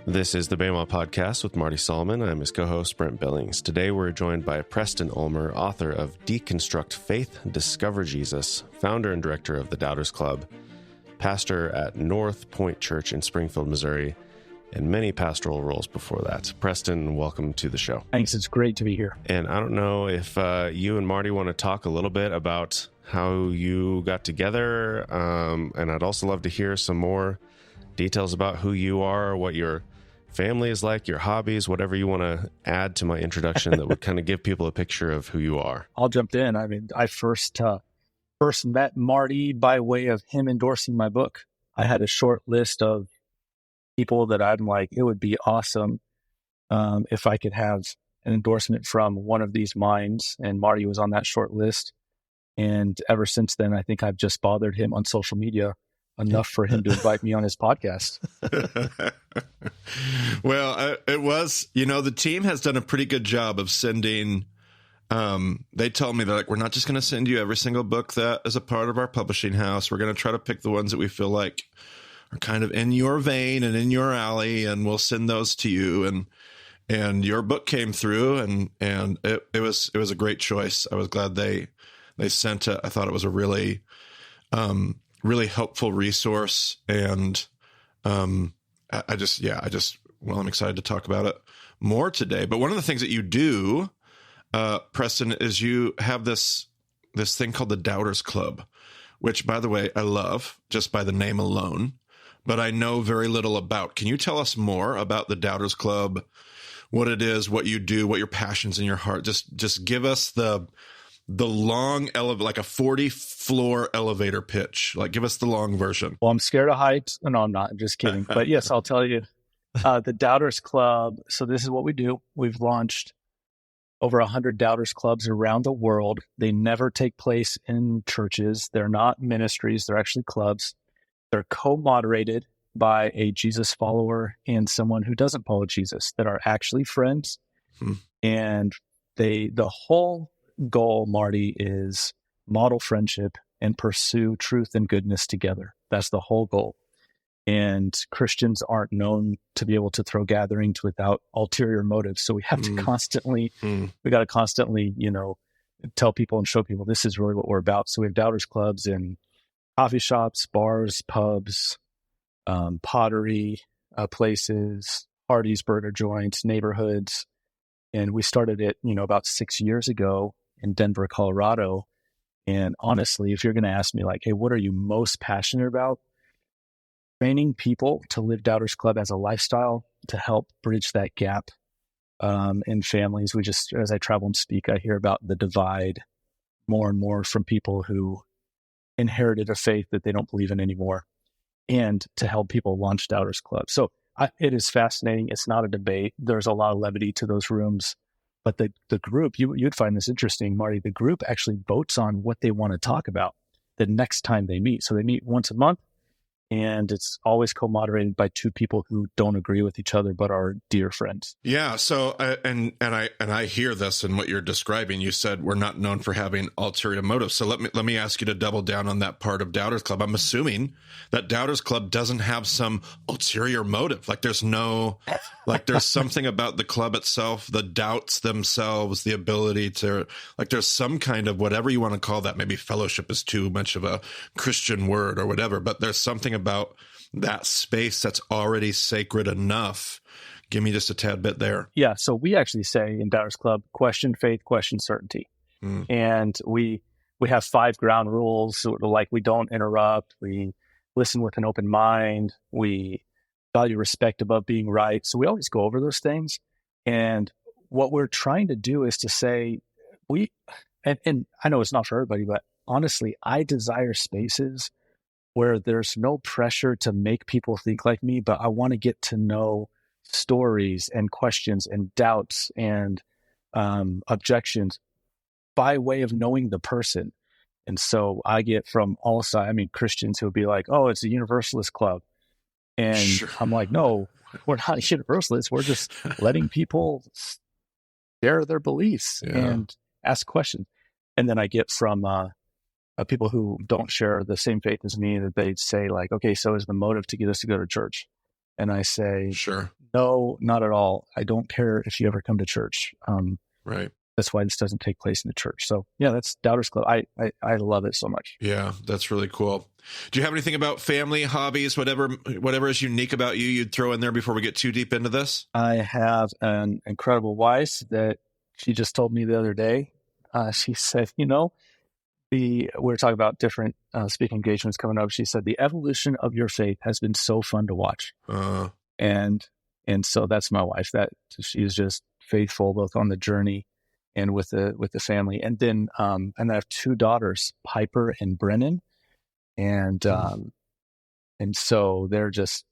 This is the Bama Podcast with Marty Solomon. I'm his co-host, Brent Billings. Today we're joined by Preston Ulmer, author of Deconstruct Faith, Discover Jesus, founder and director of the Doubters Club, pastor at North Point Church in Springfield, Missouri, and many pastoral roles before that. Preston, welcome to the show. Thanks. It's great to be here. And I don't know if you and Marty want to talk a little bit about how you got together, and I'd also love to hear some more details about who you are, what your family is like, your hobbies, whatever you want to add to my introduction that would kind of give people a picture of who you are. I'll jump in. I mean, I first met Marty by way of him endorsing my book. I had a short list of people that I'm like, it would be awesome if I could have an endorsement from one of these minds. And Marty was on that short list. And ever since then, I think I've just bothered him on social media enough for him to invite me on his podcast. Well, it was, the team has done a pretty good job of sending, they told me that we're not just going to send you every single book that is a part of our publishing house. We're going to try to pick the ones that we feel like are kind of in your vein and in your alley, and we'll send those to you. And your book came through, and it was a great choice. I was glad they sent it. I thought it was a really helpful resource. And I'm excited to talk about it more today. But one of the things that you do, Preston, is you have this thing called the Doubters Club, which, by the way, I love just by the name alone, but I know very little about. Can you tell us more about the Doubters Club, what it is, what you do, what your passions in your heart? Just give us the long like a 40-floor elevator pitch. Like, give us the long version. Well, I'm scared of heights. No, I'm not. I'm just kidding. But yes, I'll tell you. The Doubters Club. So this is what we do. We've launched over 100 Doubters Clubs around the world. They never take place in churches. They're not ministries. They're actually clubs. They're co-moderated by a Jesus follower and someone who doesn't follow Jesus that are actually friends. And the whole goal, Marty, is model friendship and pursue truth and goodness together. That's the whole goal. And Christians aren't known to be able to throw gatherings without ulterior motives. So we have to constantly, tell people and show people this is really what we're about. So we have Doubters Clubs in coffee shops, bars, pubs, pottery places, parties, burger joints, neighborhoods. And we started it, about 6 years ago in Denver, Colorado. And honestly, if you're going to ask me like, hey, what are you most passionate about? Training people to live Doubters Club as a lifestyle to help bridge that gap in families. As I travel and speak, I hear about the divide more and more from people who inherited a faith that they don't believe in anymore, and to help people launch Doubters Club. So it is fascinating. It's not a debate. There's a lot of levity to those rooms. But the group, you'd find this interesting, Marty, the group actually votes on what they want to talk about the next time they meet. So they meet once a month, and it's always co-moderated by two people who don't agree with each other but are dear friends. Yeah. So and I hear this in what you're describing. You said we're not known for having ulterior motives. So let me ask you to double down on that part of Doubters Club. I'm assuming that Doubters Club doesn't have some ulterior motive. Like there's something about the club itself, the doubts themselves, the ability to, there's some kind of, whatever you want to call that. Maybe fellowship is too much of a Christian word or whatever, but there's something about that space that's already sacred enough. Give me just a tad bit there. Yeah. So we actually say in Doubters Club, question faith, question certainty. And we have 5 ground rules. So we don't interrupt. We listen with an open mind. We value respect above being right. So we always go over those things. And what we're trying to do is to say, and I know it's not for everybody, but honestly, I desire spaces where there's no pressure to make people think like me, but I want to get to know stories and questions and doubts and objections by way of knowing the person. And so I get from all sides, Christians who will be like, oh, it's a Universalist club. And sure. I'm like, no, we're not Universalists. We're just letting people share their beliefs and ask questions. And then I get from people who don't share the same faith as me, that they'd say like, okay, so is the motive to get us to go to church? And I say, Sure. no, not at all. I don't care if you ever come to church. Right. That's why this doesn't take place in the church. So yeah, that's Doubters Club. I love it so much. Yeah, that's really cool. Do you have anything about family, hobbies, whatever is unique about you you'd throw in there before we get too deep into this? I have an incredible wife that she just told me the other day. She said, we were talking about different speaking engagements coming up. She said, the evolution of your faith has been so fun to watch. And so that's my wife. That she is just faithful both on the journey and with the family. And then and I have two daughters, Piper and Brennan. And so they're just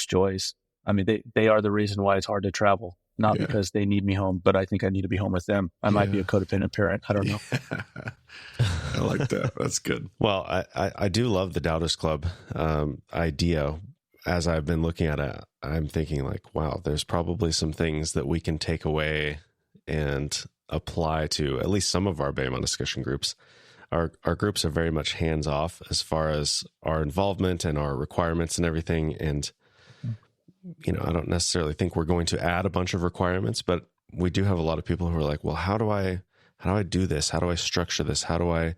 joys. I mean, they are the reason why it's hard to travel. Not because they need me home, but I think I need to be home with them. I might be a codependent parent. I don't know. I like that. That's good. Well, I do love the Doubters Club idea. As I've been looking at it, I'm thinking like, wow, there's probably some things that we can take away and apply to at least some of our BEMA discussion groups. Our groups are very much hands off as far as our involvement and our requirements and everything. And I don't necessarily think we're going to add a bunch of requirements, but we do have a lot of people who are like, well, how do I do this? How do I structure this? How do I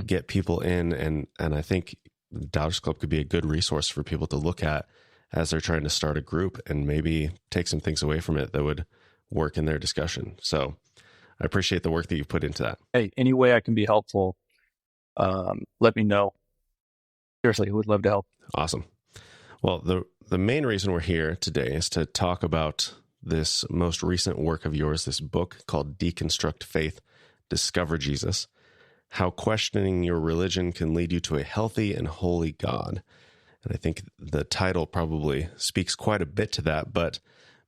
get people in? And I think the Doubters Club could be a good resource for people to look at as they're trying to start a group and maybe take some things away from it that would work in their discussion. So I appreciate the work that you've put into that. Hey, any way I can be helpful, let me know. Seriously, would love to help. Awesome. Well, the main reason we're here today is to talk about this most recent work of yours, this book called Deconstruct Faith, Discover Jesus, How Questioning Your Religion Can Lead You to a Healthy and Holy God. And I think the title probably speaks quite a bit to that, but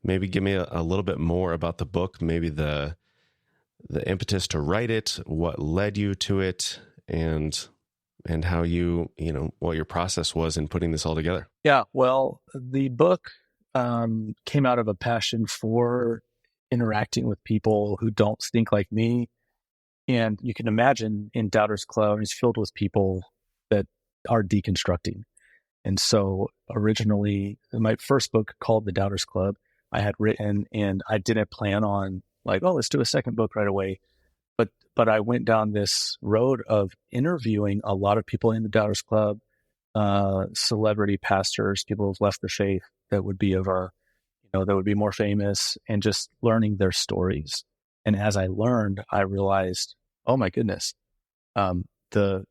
maybe give me a little bit more about the book, maybe the impetus to write it, what led you to it, and how what your process was in putting this all together. Yeah, well, the book came out of a passion for interacting with people who don't think like me. And you can imagine in Doubters Club, it's filled with people that are deconstructing. And so originally, my first book called The Doubters Club, I had written, and I didn't plan on like, oh, let's do a second book right away. But I went down this road of interviewing a lot of people in the Doubters Club, celebrity pastors, people who've left the faith that would be that would be more famous, and just learning their stories. And as I learned, I realized, oh my goodness, the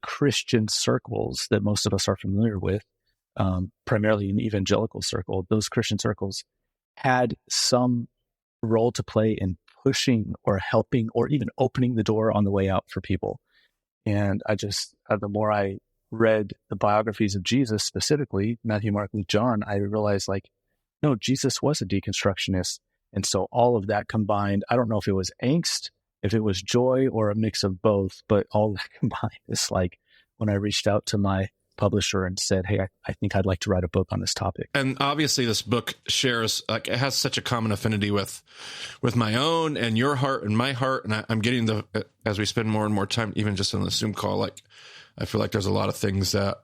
Christian circles that most of us are familiar with, primarily in evangelical circle, those Christian circles had some role to play in pushing or helping or even opening the door on the way out for people. And I just, the more I read the biographies of Jesus, specifically Matthew, Mark, Luke, John, I realized like, no, Jesus was a deconstructionist. And so all of that combined, I don't know if it was angst, if it was joy, or a mix of both, but all that combined is like when I reached out to my publisher and said, hey, I think I'd like to write a book on this topic. And obviously this book shares, like, it has such a common affinity with my own and your heart and my heart. And I'm getting as we spend more and more time, even just on the Zoom call, like, I feel like there's a lot of things that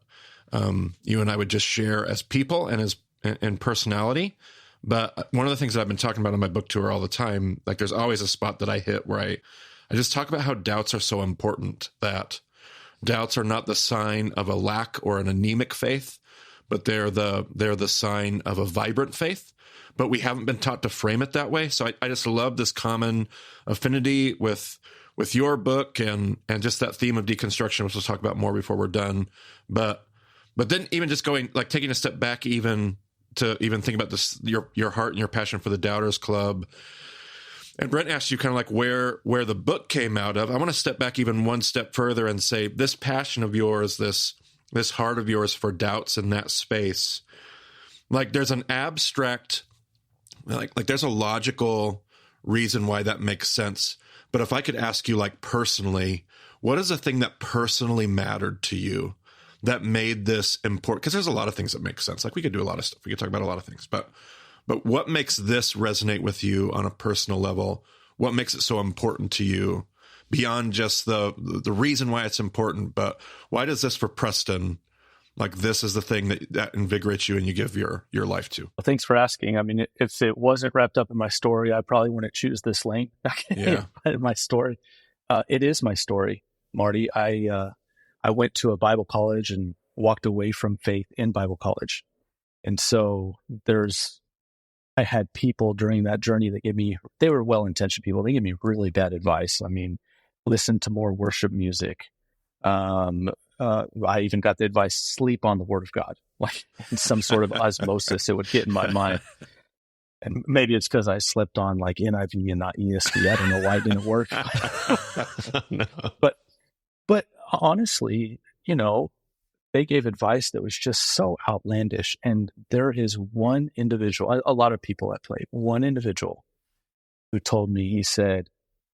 you and I would just share as people and as in personality. But one of the things that I've been talking about on my book tour all the time, like there's always a spot that I hit where I just talk about how doubts are so important, that doubts are not the sign of a lack or an anemic faith, but they're the sign of a vibrant faith. But we haven't been taught to frame it that way. So I just love this common affinity with your book and just that theme of deconstruction, which we'll talk about more before we're done. But then even just going, like, taking a step back even to even think about this, your heart and your passion for the Doubters Club. And Brent asked you kind of like where the book came out of. I want to step back even one step further and say this passion of yours, this heart of yours for doubts in that space, like there's an abstract, like there's a logical reason why that makes sense. But if I could ask you, like, personally, what is the thing that personally mattered to you that made this important? Because there's a lot of things that make sense. Like, we could do a lot of stuff. We could talk about a lot of things. But what makes this resonate with you on a personal level? What makes it so important to you beyond just the reason why it's important, but why does this for Preston, like this is the thing that invigorates you and you give your life to? Well, thanks for asking. I mean, if it wasn't wrapped up in my story, I probably wouldn't choose this lane. Yeah. My story. It is my story, Marty. I went to a Bible college and walked away from faith in Bible college. And so I had people during that journey that they were well-intentioned people. They gave me really bad advice. I mean, listen to more worship music. I even got the advice, sleep on the Word of God, like in some sort of osmosis. It would get in my mind. And maybe it's because I slept on like NIV and not ESV. I don't know why it didn't work. No. But honestly, they gave advice that was just so outlandish. And there is one individual, a lot of people at play, one individual who told me, he said,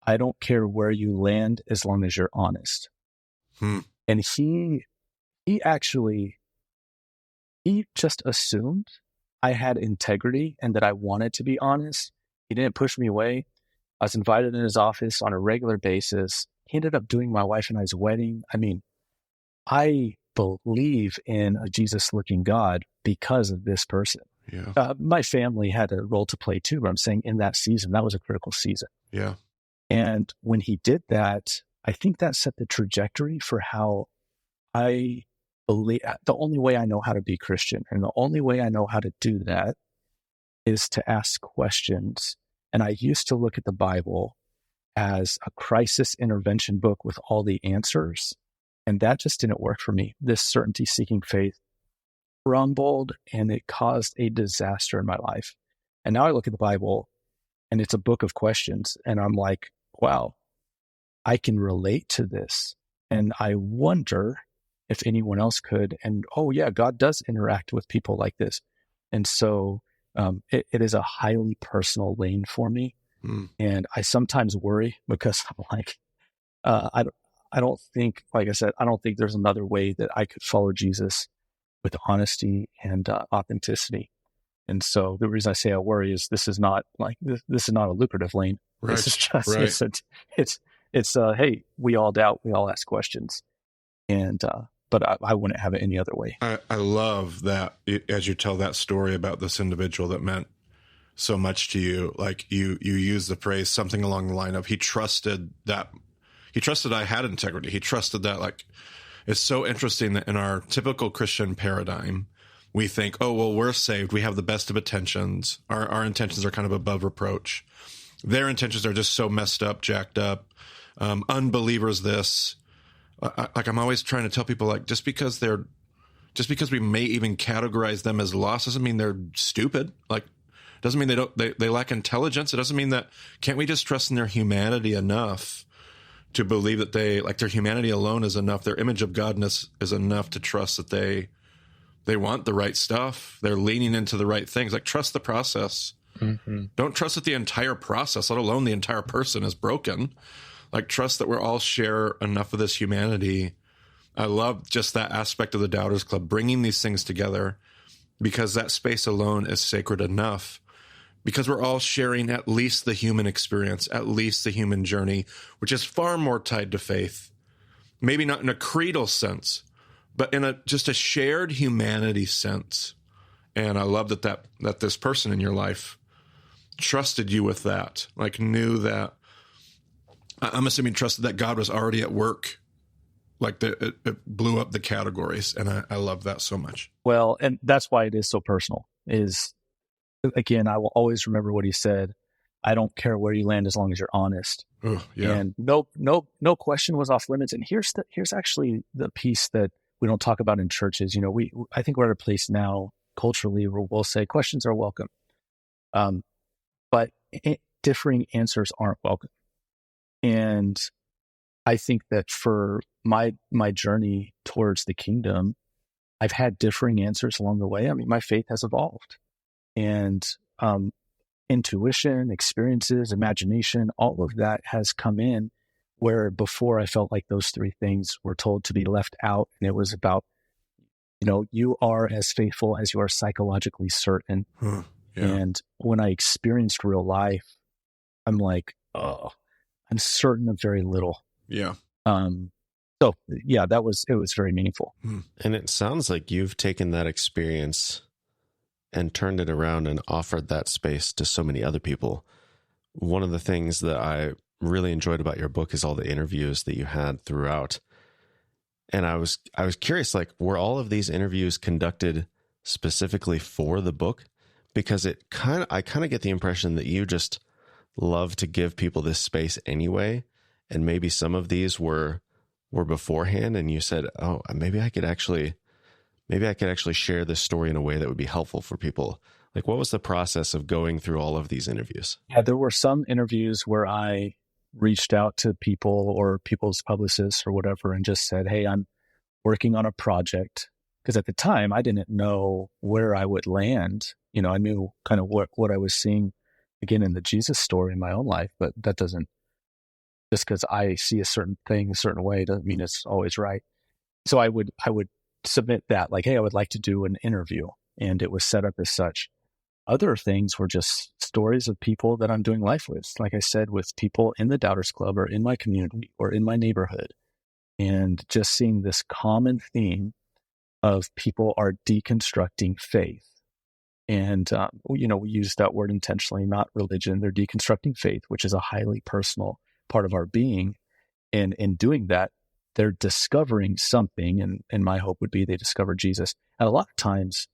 I don't care where you land as long as you're honest. And he just assumed I had integrity and that I wanted to be honest. He didn't push me away. I was invited in his office on a regular basis. He ended up doing my wife and I's wedding. I mean, I believe in a Jesus-looking God because of this person. Yeah. My family had a role to play too, but I'm saying in that season, that was a critical season. Yeah. And when he did that, I think that set the trajectory for how I believe. The only way I know how to be Christian and the only way I know how to do that is to ask questions. And I used to look at the Bible as a crisis intervention book with all the answers. And that just didn't work for me. This certainty-seeking faith crumbled and it caused a disaster in my life. And now I look at the Bible and it's a book of questions. And I'm like, wow, I can relate to this. And I wonder if anyone else could. And oh yeah, God does interact with people like this. And so it is a highly personal lane for me. And I sometimes worry because I'm like, I don't think, like I said, I don't think there's another way that I could follow Jesus with honesty and authenticity. And so the reason I say I worry is this is not a lucrative lane. Right. This is just, Right. it's hey, we all doubt, we all ask questions. And, but I wouldn't have it any other way. I love that as you tell that story about this individual that meant so much to you, like you use the phrase something along the line of he trusted I had integrity. He trusted that. Like, it's so interesting that in our typical Christian paradigm, we think, oh, well, we're saved. We have the best of intentions. Our intentions are kind of above reproach. Their intentions are just so messed up, jacked up. Unbelievers, this. I'm always trying to tell people, like, just because we may even categorize them as lost doesn't mean they're stupid. Like, doesn't mean they lack intelligence. It doesn't mean that, can't we just trust in their humanity enough to believe that their humanity alone is enough, their image of godness is enough to trust that they want the right stuff. They're leaning into the right things. Like, trust the process. Mm-hmm. Don't trust that the entire process, let alone the entire person, is broken. Like, trust that we're all share enough of this humanity. I love just that aspect of the Doubters Club, bringing these things together, because that space alone is sacred enough, because we're all sharing at least the human experience, at least the human journey, which is far more tied to faith. Maybe not in a creedal sense, but in just a shared humanity sense. And I love that this person in your life trusted you with that, like knew that, I'm assuming trusted that God was already at work. Like it blew up the categories. And I love that so much. Well, and that's why it is so personal is, again, I will always remember what he said. I don't care where you land as long as you're honest. Oh, yeah. And no question was off limits. And here's actually the piece that we don't talk about in churches. You know, I think we're at a place now culturally where we'll say questions are welcome. But differing answers aren't welcome. And I think that for my journey towards the kingdom, I've had differing answers along the way. I mean, my faith has evolved, and intuition, experiences, imagination, all of that has come in, where before I felt like those three things were told to be left out. And it was about, you are as faithful as you are psychologically certain. Yeah. And when I experienced real life, I'm like, oh, I'm certain of very little. Yeah. So yeah, it was very meaningful. And it sounds like you've taken that experience and turned it around and offered that space to so many other people. One of the things that I really enjoyed about your book is all the interviews that you had throughout. And I was curious, like, were all of these interviews conducted specifically for the book? Because I kind of get the impression that you just love to give people this space anyway. And maybe some of these were beforehand, and you said, oh, maybe I could actually share this story in a way that would be helpful for people. Like, what was the process of going through all of these interviews? Yeah, there were some interviews where I reached out to people or people's publicists or whatever and just said, hey, I'm working on a project. Because at the time, I didn't know where I would land. You know, I knew kind of what I was seeing, again, in the Jesus story in my own life, but that doesn't, just because I see a certain thing a certain way, doesn't mean it's always right. So I would submit that, like, hey, I would like to do an interview, and it was set up as such. Other things were just stories of people that I'm doing life with, like I said, with people in the Doubters Club or in my community or in my neighborhood, and just seeing this common theme of people are deconstructing faith. And, we use that word intentionally, not religion. They're deconstructing faith, which is a highly personal part of our being. And in doing that, they're discovering something. And my hope would be they discover Jesus. And a lot of times,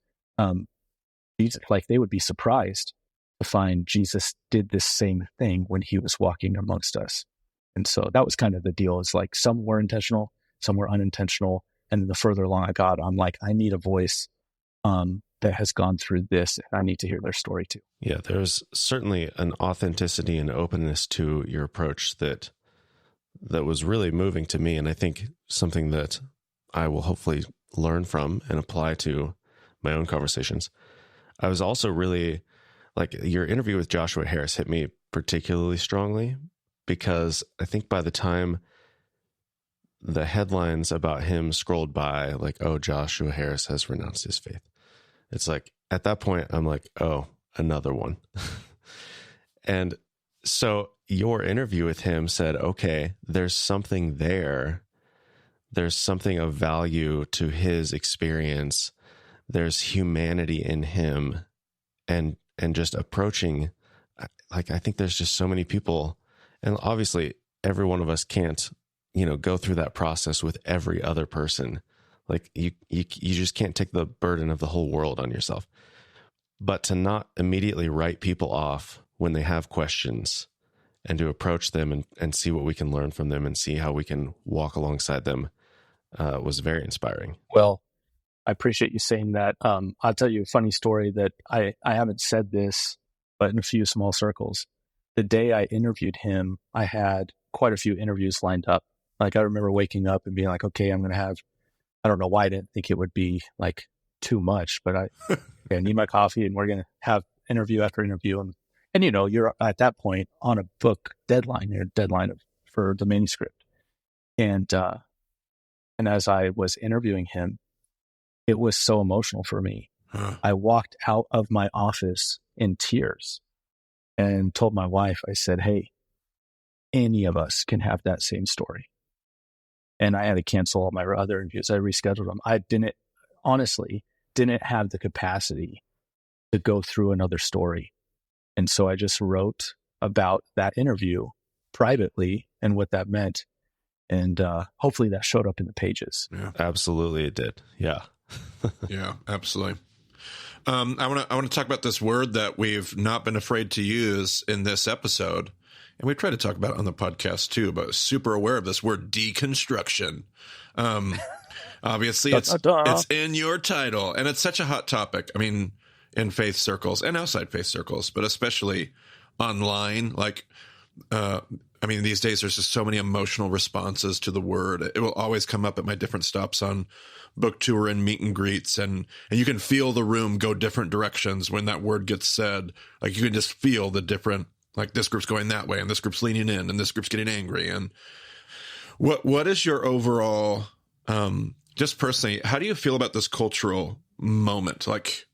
Jesus, like, they would be surprised to find Jesus did this same thing when he was walking amongst us. And so that was kind of the deal. Is like, some were intentional, some were unintentional. And the further along I got, I'm like, I need a voice that has gone through this, and I need to hear their story too. Yeah, there's certainly an authenticity and openness to your approach that was really moving to me. And I think something that I will hopefully learn from and apply to my own conversations. I was also really, like, your interview with Joshua Harris hit me particularly strongly, because I think by the time the headlines about him scrolled by, like, oh, Joshua Harris has renounced his faith, it's like, at that point, I'm like, oh, another one. And so your interview with him said, okay, there's something there. There's something of value to his experience. There's humanity in him. And just approaching, like, I think there's just so many people, and obviously every one of us can't, go through that process with every other person. Like, you just can't take the burden of the whole world on yourself. But to not immediately write people off when they have questions, and to approach them and see what we can learn from them and see how we can walk alongside them was very inspiring. Well, I appreciate you saying that. I'll tell you a funny story that I haven't said this, but in a few small circles. The day I interviewed him, I had quite a few interviews lined up. Like, I remember waking up and being like, okay, I'm going to have, I don't know why I didn't think it would be like too much, but I need my coffee, and we're going to have interview after interview. And you're at that point on a book deadline, for the manuscript. And as I was interviewing him, it was so emotional for me. I walked out of my office in tears and told my wife, I said, hey, any of us can have that same story. And I had to cancel all my other interviews. I rescheduled them. I honestly didn't have the capacity to go through another story. And so I just wrote about that interview privately and what that meant. And hopefully that showed up in the pages. Yeah, absolutely it did. Yeah. Yeah, absolutely. I want to talk about this word that we've not been afraid to use in this episode. And we try to talk about it on the podcast too, but super aware of this word, deconstruction. Obviously, it's in your title, and it's such a hot topic. I mean, in faith circles and outside faith circles, but especially online. Like, these days there's just so many emotional responses to the word. It will always come up at my different stops on book tour and meet and greets, and you can feel the room go different directions when that word gets said. Like, you can just feel the different, like, this group's going that way, and this group's leaning in, and this group's getting angry. And what is your overall, just personally, how do you feel about this cultural moment? Like,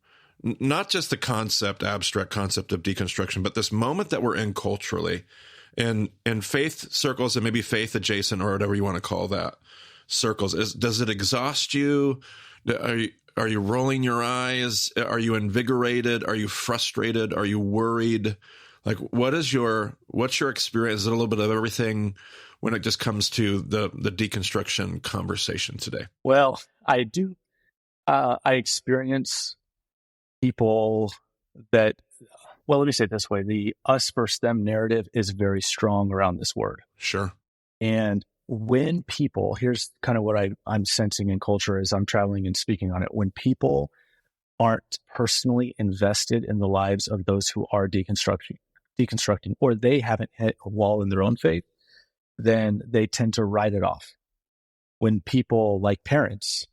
not just the abstract concept of deconstruction, but this moment that we're in culturally. in faith circles and maybe faith adjacent or whatever you want to call that circles, does it exhaust you? Are you rolling your eyes? Are you invigorated? Are you frustrated? Are you worried? Like, what's your experience? Is it a little bit of everything when it just comes to the deconstruction conversation today? Well, I do. I experience people that, well, let me say it this way. The us versus them narrative is very strong around this word. Sure. And when people, here's kind of what I'm sensing in culture as I'm traveling and speaking on it. When people aren't personally invested in the lives of those who are deconstructing, or they haven't hit a wall in their own faith, then they tend to write it off. When people like parents,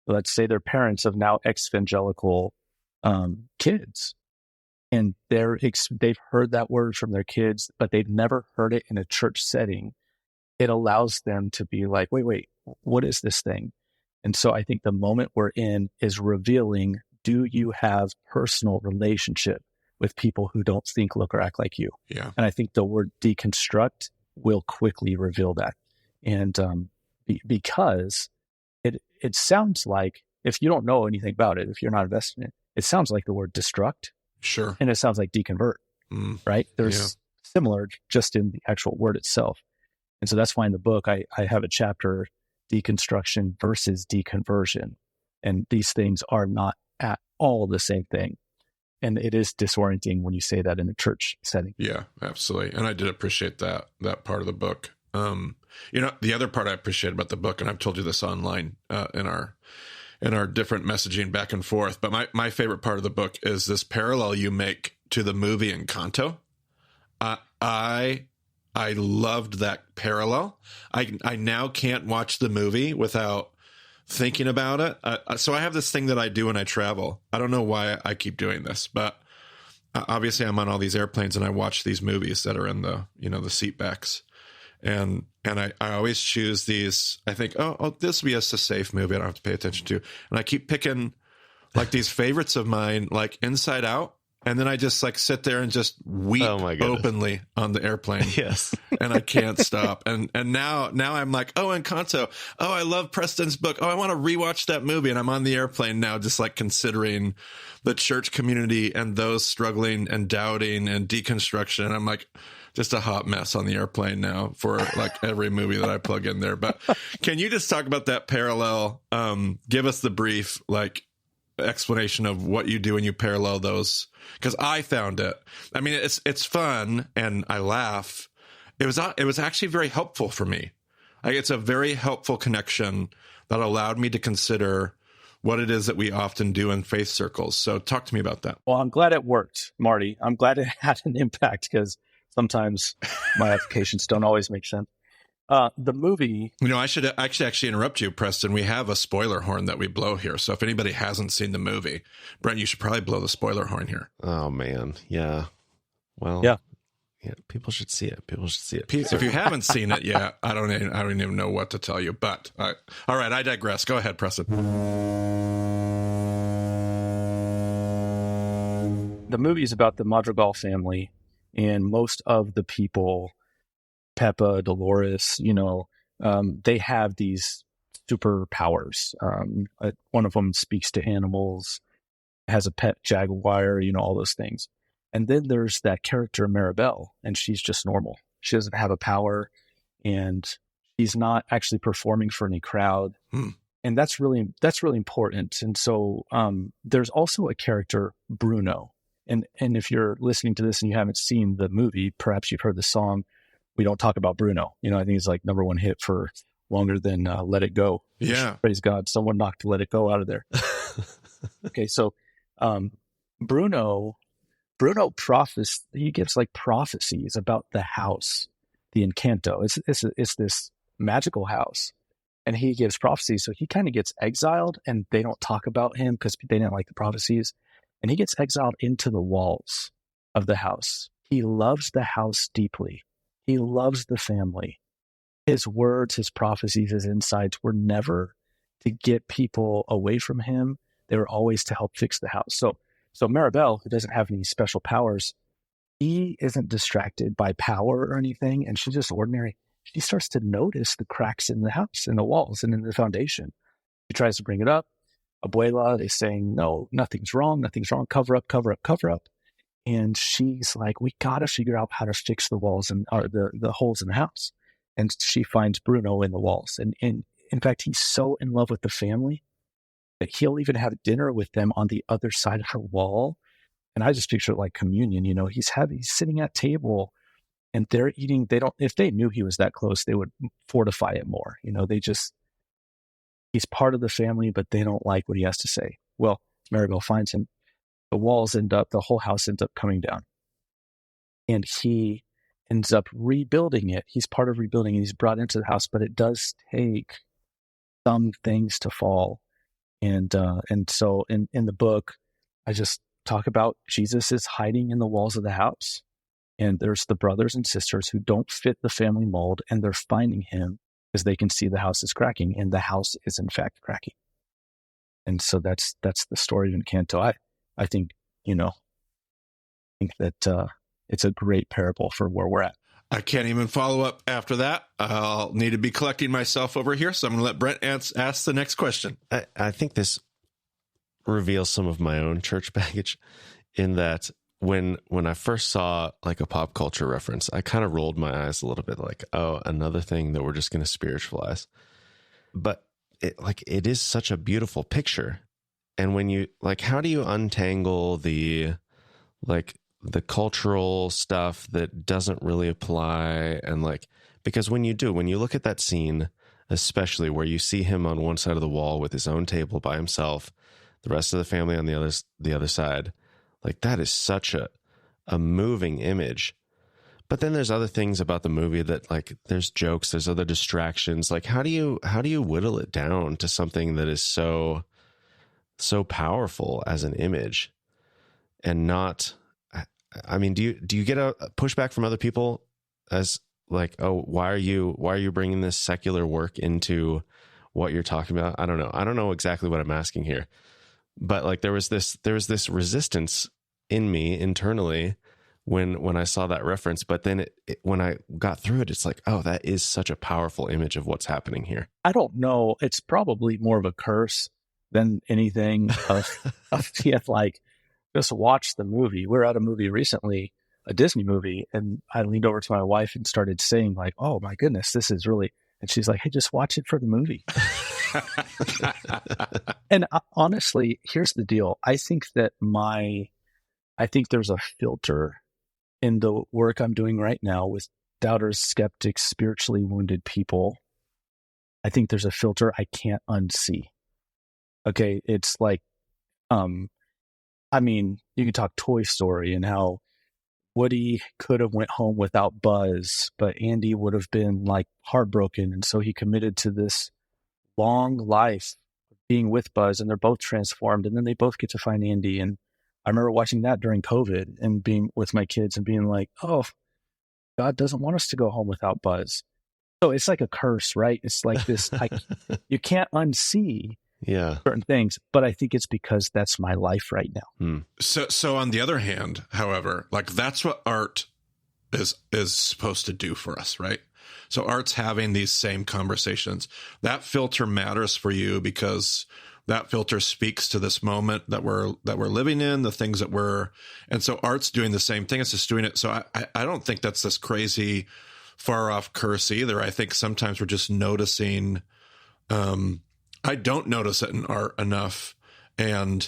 let's say they're parents of now ex-evangelical kids, and they've heard that word from their kids, but they've never heard it in a church setting, it allows them to be like, wait, what is this thing? And so I think the moment we're in is revealing, do you have personal relationship with people who don't think, look, or act like you? Yeah. And I think the word deconstruct will quickly reveal that. And because it sounds like, if you don't know anything about it, if you're not invested in it, it sounds like the word destruct. Sure. And it sounds like deconvert, right? There's similar just in the actual word itself. And so that's why in the book, I have a chapter, deconstruction versus deconversion. And these things are not at all the same thing. And it is disorienting when you say that in a church setting. Yeah, absolutely. And I did appreciate that part of the book. The other part I appreciate about the book, and I've told you this online in our different messaging back and forth, but my favorite part of the book is this parallel you make to the movie Encanto. I loved that parallel. I now can't watch the movie without thinking about it. So I have this thing that I do when I travel. I don't know why I keep doing this, but obviously I'm on all these airplanes and I watch these movies that are in the seat backs. And I always choose these. I think, this will be a safe movie I don't have to pay attention to. And I keep picking like these favorites of mine, like Inside Out. And then I just like sit there and just weep openly on the airplane. Yes. And I can't stop. And now I'm like, Encanto. Oh, I love Preston's book. Oh, I want to rewatch that movie. And I'm on the airplane now, just like considering the church community and those struggling and doubting and deconstruction. And I'm like just a hot mess on the airplane now for like every movie that I plug in there. But can you just talk about that parallel? Give us the brief, like, explanation of what you do when you parallel those, because I found it. I mean, it's fun and I laugh. It was actually very helpful for me. It's a very helpful connection that allowed me to consider what it is that we often do in faith circles. So talk to me about that. Well, I'm glad it worked, Marty. I'm glad it had an impact, because sometimes my applications don't always make sense. The movie... I should actually interrupt you, Preston. We have a spoiler horn that we blow here. So if anybody hasn't seen the movie, Brent, you should probably blow the spoiler horn here. Oh, man. Yeah. Well, yeah, people should see it. If you haven't seen it yet, I don't even know what to tell you. But all right, I digress. Go ahead, Preston. The movie is about the Madrigal family, and most of the people, Peppa, Dolores, they have these superpowers. One of them speaks to animals, has a pet jaguar, all those things. And then there's that character Maribel, and she's just normal. She doesn't have a power, and she's not actually performing for any crowd. And that's really important. And so there's also a character, Bruno. And if you're listening to this and you haven't seen the movie, perhaps you've heard the song, We Don't Talk About Bruno. I think it's like #1 hit for longer than Let It Go. Yeah. Praise God. Someone knocked Let It Go out of there. Okay. So Bruno he gives like prophecies about the house, the Encanto. It's this magical house. And he gives prophecies. So he kind of gets exiled, and they don't talk about him because they didn't like the prophecies. And he gets exiled into the walls of the house. He loves the house deeply. He loves the family. His words, his prophecies, his insights were never to get people away from him. They were always to help fix the house. So Maribel, who doesn't have any special powers, she isn't distracted by power or anything, and she's just ordinary. She starts to notice the cracks in the house, in the walls, and in the foundation. She tries to bring it up. Abuela is saying, no, nothing's wrong, cover up, cover up, cover up. And she's like, we got to figure out how to fix the walls and the holes in the house. And she finds Bruno in the walls. And in fact, he's so in love with the family that he'll even have dinner with them on the other side of the wall. And I just picture it like communion. He's sitting at table and they're eating. If they knew he was that close, they would fortify it more. He's part of the family, but they don't like what he has to say. Well, Maribel finds him. The whole house ends up coming down. And he ends up rebuilding it. He's part of rebuilding it. He's brought into the house, but it does take some things to fall. And so in the book, I just talk about Jesus is hiding in the walls of the house. And there's the brothers and sisters who don't fit the family mold, and they're finding him because they can see the house is cracking, and the house is in fact cracking. And so that's the story of Encanto. I think that it's a great parable for where we're at. I can't even follow up after that. I'll need to be collecting myself over here, so I'm going to let Brent ask the next question. I think this reveals some of my own church baggage in that when I first saw like a pop culture reference, I kind of rolled my eyes a little bit like, oh, another thing that we're just going to spiritualize. But it is such a beautiful picture. And when you how do you untangle the cultural stuff that doesn't really apply? And because when you look at that scene, especially where you see him on one side of the wall with his own table by himself, the rest of the family on the other side, that is such a moving image. But then there's other things about the movie that there's jokes, there's other distractions. How do you whittle it down to something that is so powerful as an image and not, I mean, do you get a pushback from other people as oh, why are you bringing this secular work into what you're talking about? I don't know exactly what I'm asking here, but there was this resistance in me internally when I saw that reference. But then when I got through it, it's oh, that is such a powerful image of what's happening here. I don't know. It's probably more of a curse than anything just watch the movie. We're at a movie recently, a Disney movie, and I leaned over to my wife and started saying oh my goodness, this is really, and she's like, hey, just watch it for the movie. And honestly, here's the deal. I think there's a filter in the work I'm doing right now with doubters, skeptics, spiritually wounded people. I think there's a filter I can't unsee. Okay, it's I mean, you can talk Toy Story and how Woody could have went home without Buzz, but Andy would have been heartbroken. And so he committed to this long life being with Buzz, and they're both transformed. And then they both get to find Andy. And I remember watching that during COVID and being with my kids and being oh, God doesn't want us to go home without Buzz. So it's like a curse, right? It's this, you can't unsee certain things, but I think it's because that's my life right now. So on the other hand, however, that's what art is supposed to do for us, right? So art's having these same conversations. That filter matters for you because that filter speaks to this moment that we're living in, the things that and so art's doing the same thing. It's just doing it. So I don't think that's this crazy far off curse either. I think sometimes we're just noticing, I don't notice it in art enough. And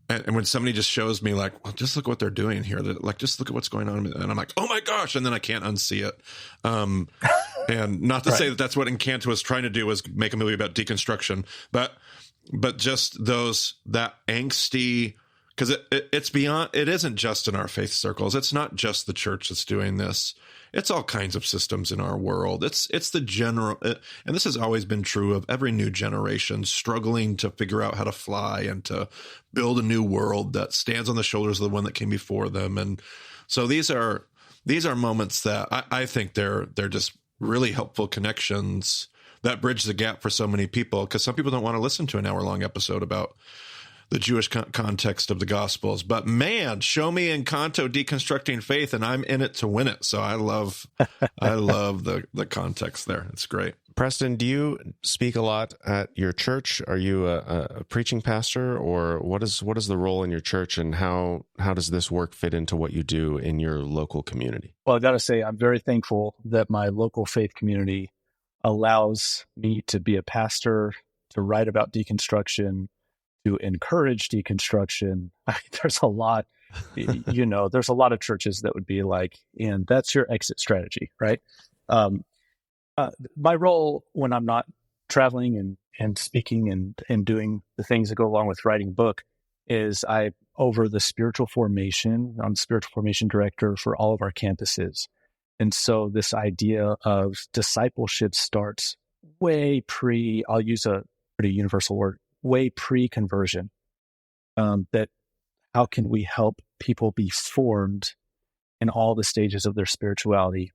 when somebody just shows me well, just look what they're doing here. Just look at what's going on. And I'm like, oh my gosh. And then I can't unsee it. And not to say that that's what Encanto was trying to do, was make a movie about deconstruction, but just that angsty, because it's beyond, it isn't just in our faith circles. It's not just the church that's doing this. It's all kinds of systems in our world. It's the general, and this has always been true of every new generation struggling to figure out how to fly and to build a new world that stands on the shoulders of the one that came before them. And so these are moments that I think they're just really helpful connections that bridge the gap for so many people, because some people don't want to listen to an hour-long episode about the Jewish context of the Gospels. But man, show me in Canto Deconstructing Faith, and I'm in it to win it. So I love the context there. It's great. Preston, do you speak a lot at your church? Are you a preaching pastor, or what is the role in your church, and how does this work fit into what you do in your local community? Well, I got to say, I'm very thankful that my local faith community allows me to be a pastor, to write about deconstruction, to encourage deconstruction. There's a lot, there's a lot of churches that would be like, and that's your exit strategy, right? My role when I'm not traveling and speaking and doing the things that go along with writing a book is I over the spiritual formation. I'm spiritual formation director for all of our campuses. And so this idea of discipleship starts way I'll use a pretty universal word, way pre-conversion. That how can we help people be formed in all the stages of their spirituality?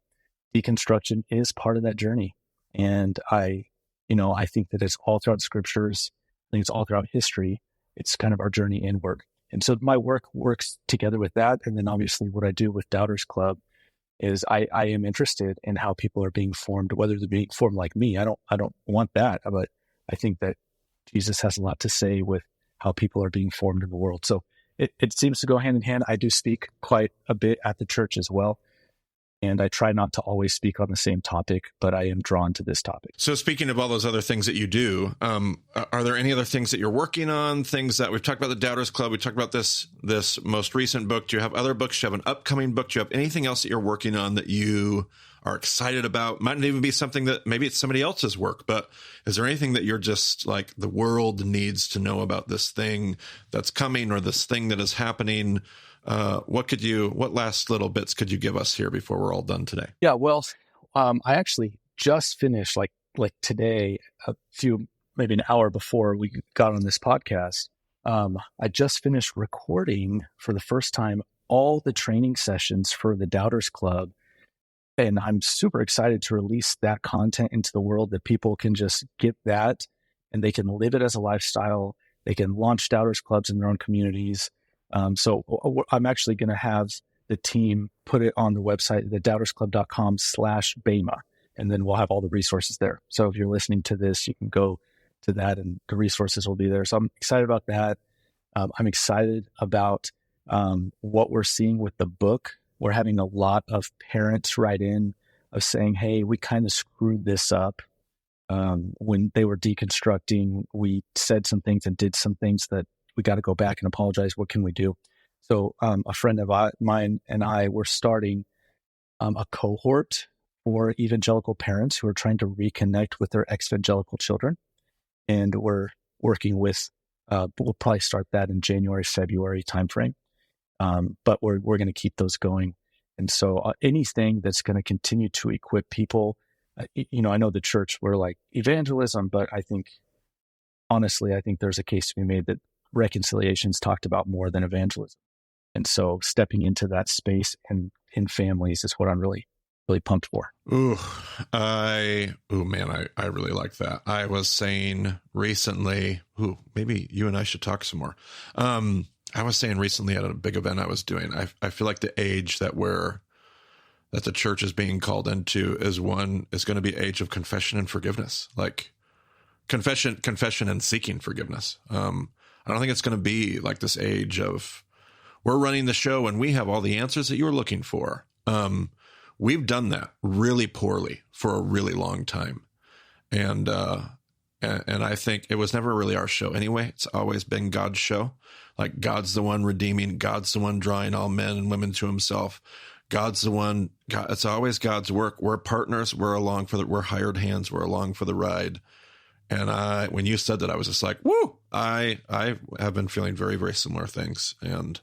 Deconstruction is part of that journey. And I think that it's all throughout scriptures. I think it's all throughout history. It's kind of our journey inward. And so my work works together with that. And then obviously what I do with Doubters Club is I am interested in how people are being formed, whether they're being formed like me. I don't want that, but I think that Jesus has a lot to say with how people are being formed in the world. So it seems to go hand in hand. I do speak quite a bit at the church as well. And I try not to always speak on the same topic, but I am drawn to this topic. So speaking of all those other things that you do, are there any other things that you're working on? Things that we've talked about the Doubters Club, we talked about this most recent book. Do you have other books? Do you have an upcoming book? Do you have anything else that you're working on that you are excited about? Might not even be something that maybe it's somebody else's work, but is there anything that you're just like, the world needs to know about this thing that's coming or this thing that is happening? What last little bits could you give us here before we're all done today? Yeah, well, I actually just finished like today, maybe an hour before we got on this podcast. I just finished recording for the first time all the training sessions for the Doubters Club. And I'm super excited to release that content into the world, that people can just get that and they can live it as a lifestyle. They can launch Doubters Clubs in their own communities. So I'm actually going to have the team put it on the website, thedoubtersclub.com/Bema, and then we'll have all the resources there. So if you're listening to this, you can go to that and the resources will be there. So I'm excited about that. I'm excited about what we're seeing with the book. We're having a lot of parents write in of saying, hey, we kind of screwed this up. When they were deconstructing, we said some things and did some things that we got to go back and apologize. What can we do? So a friend of mine and I were starting a cohort for evangelical parents who are trying to reconnect with their ex-evangelical children. And we're working with, we'll probably start that in January, February timeframe. But we're going to keep those going. And so anything that's going to continue to equip people, I know the church, we're like evangelism, but honestly, I think there's a case to be made that reconciliation's talked about more than evangelism. And so stepping into that space and in families is what I'm really, really pumped for. I really like that. I was saying recently, maybe you and I should talk some more. I was saying recently at a big event I was doing, I feel like the age that the church is being called into is going to be age of confession and forgiveness, like confession and seeking forgiveness. I don't think it's going to be like this age of we're running the show and we have all the answers that you're looking for. We've done that really poorly for a really long time. And I think it was never really our show anyway. It's always been God's show. Like God's the one redeeming. God's the one drawing all men and women to himself. God's the one. It's always God's work. We're partners. We're hired hands. We're along for the ride. And when you said that, I was just like, woo, I have been feeling very, very similar things, and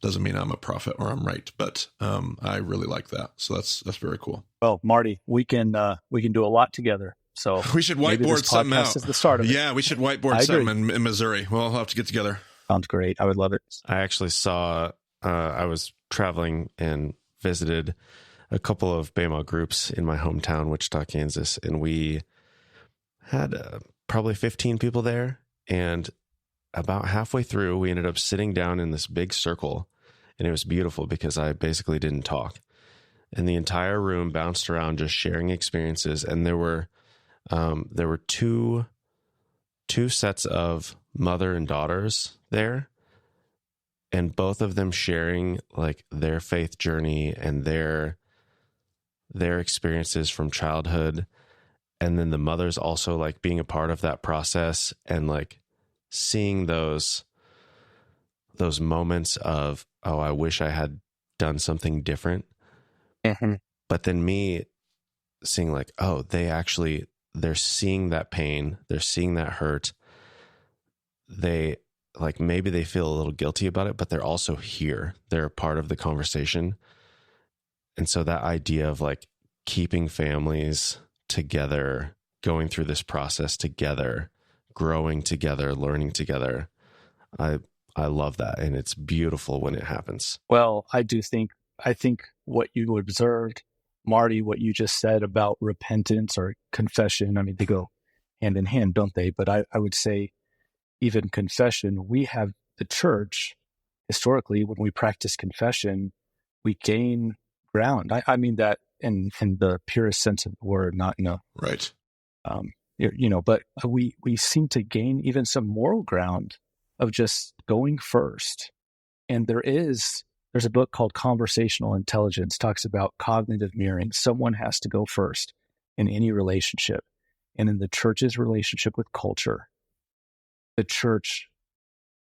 doesn't mean I'm a prophet or I'm right, but I really like that. So that's very cool. Well, Marty, we can do a lot together. So we should whiteboard something out. Is the start of it. Yeah, we should whiteboard something in Missouri. We'll have to get together. Sounds great. I would love it. I actually saw, I was traveling and visited a couple of Bema groups in my hometown, Wichita, Kansas, and we had probably 15 people there. And about halfway through, we ended up sitting down in this big circle, and it was beautiful because I basically didn't talk. And the entire room bounced around just sharing experiences. And there were two sets of mother and daughters there, and both of them sharing like their faith journey and their experiences from childhood. And then the mothers also like being a part of that process and like seeing those moments of, oh, I wish I had done something different. Mm-hmm. But then me seeing like, oh, they're seeing that pain. They're seeing that hurt. They like, maybe they feel a little guilty about it, but they're also here. They're a part of the conversation. And so that idea of like keeping families together, going through this process together, growing together, learning together, I love that. And it's beautiful when it happens. Well, I think what you observed, Marty, what you just said about repentance or confession, I mean, they go hand in hand, don't they? But I would say even confession, we have the church, historically, when we practice confession, we gain ground. I mean that in the purest sense of the word, not in a... Right. But we seem to gain even some moral ground of just going first. And there's a book called Conversational Intelligence, talks about cognitive mirroring. Someone has to go first in any relationship. And in the church's relationship with culture, the church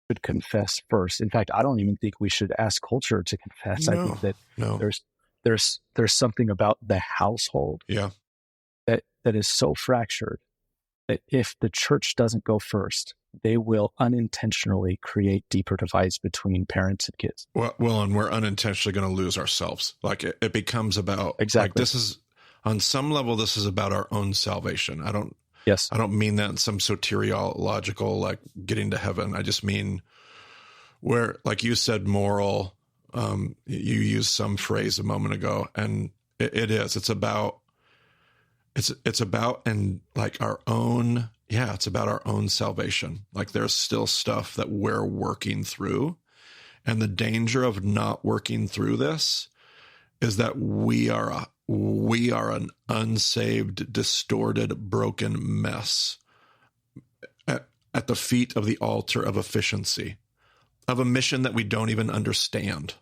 should confess first. In fact, I don't even think we should ask culture to confess. I think that there's something about the household that is so fractured that if the church doesn't go first, they will unintentionally create deeper divides between parents and kids. Well, and we're unintentionally going to lose ourselves. Like it becomes about, exactly. Like this is, on some level, this is about our own salvation. I don't mean that in some soteriological, like getting to heaven. I just mean where, like you said, moral, you used some phrase a moment ago, and it's about and like our own, it's about our own salvation. Like there's still stuff that we're working through, and the danger of not working through this is that we are an unsaved, distorted, broken mess at the feet of the altar of efficiency, of a mission that we don't even understand.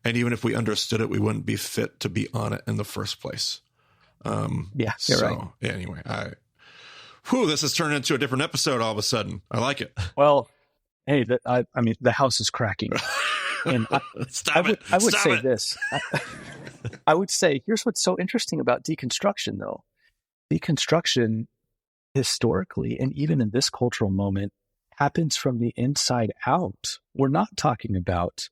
And even if we understood it, we wouldn't be fit to be on it in the first place. You're right. Anyway, this has turned into a different episode all of a sudden. I like it. Well, hey, I mean, the house is cracking. And I would say this. I would say, here's what's so interesting about deconstruction, though. Deconstruction, historically, and even in this cultural moment, happens from the inside out. We're not talking about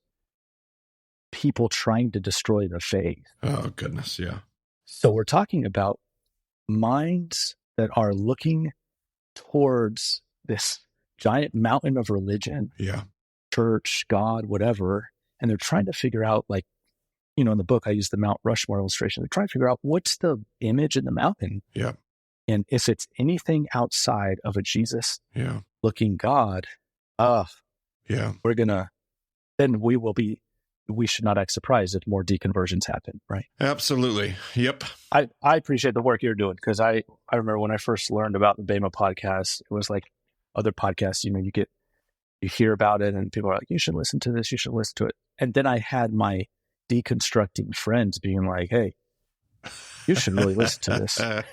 people trying to destroy the faith. Oh, goodness, yeah. So we're talking about minds that are looking towards this giant mountain of religion, church, God, whatever, and they're trying to figure out, like, in the book, I use the Mount Rushmore illustration. They're trying to figure out what's the image in the mountain. Yeah. And if it's anything outside of a Jesus-looking God, we should not act surprised if more deconversions happen, right? Absolutely. Yep. I appreciate the work you're doing, because I remember when I first learned about the Bema podcast, it was like other podcasts, you hear about it and people are like, you should listen to this, you should listen to it. And then I had my deconstructing friends being like, hey, you should really listen to this. And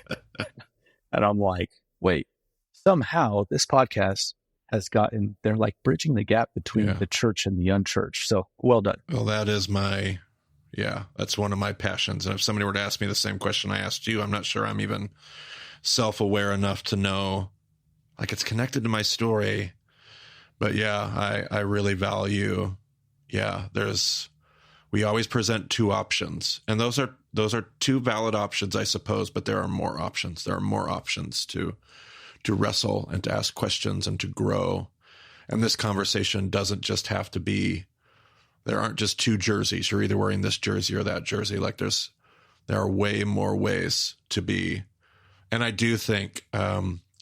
I'm like, wait, somehow this podcast has gotten, they're like bridging the gap between the church and the unchurched. So well done. Well, that is that's one of my passions. And if somebody were to ask me the same question I asked you, I'm not sure I'm even self-aware enough to know, like, it's connected to my story. But I really value, we always present two options, and those are two valid options, I suppose, but there are more options. There are more options to wrestle and to ask questions and to grow. And this conversation doesn't just have to be, there aren't just two jerseys. You're either wearing this jersey or that jersey. Like there are way more ways to be. And I do think,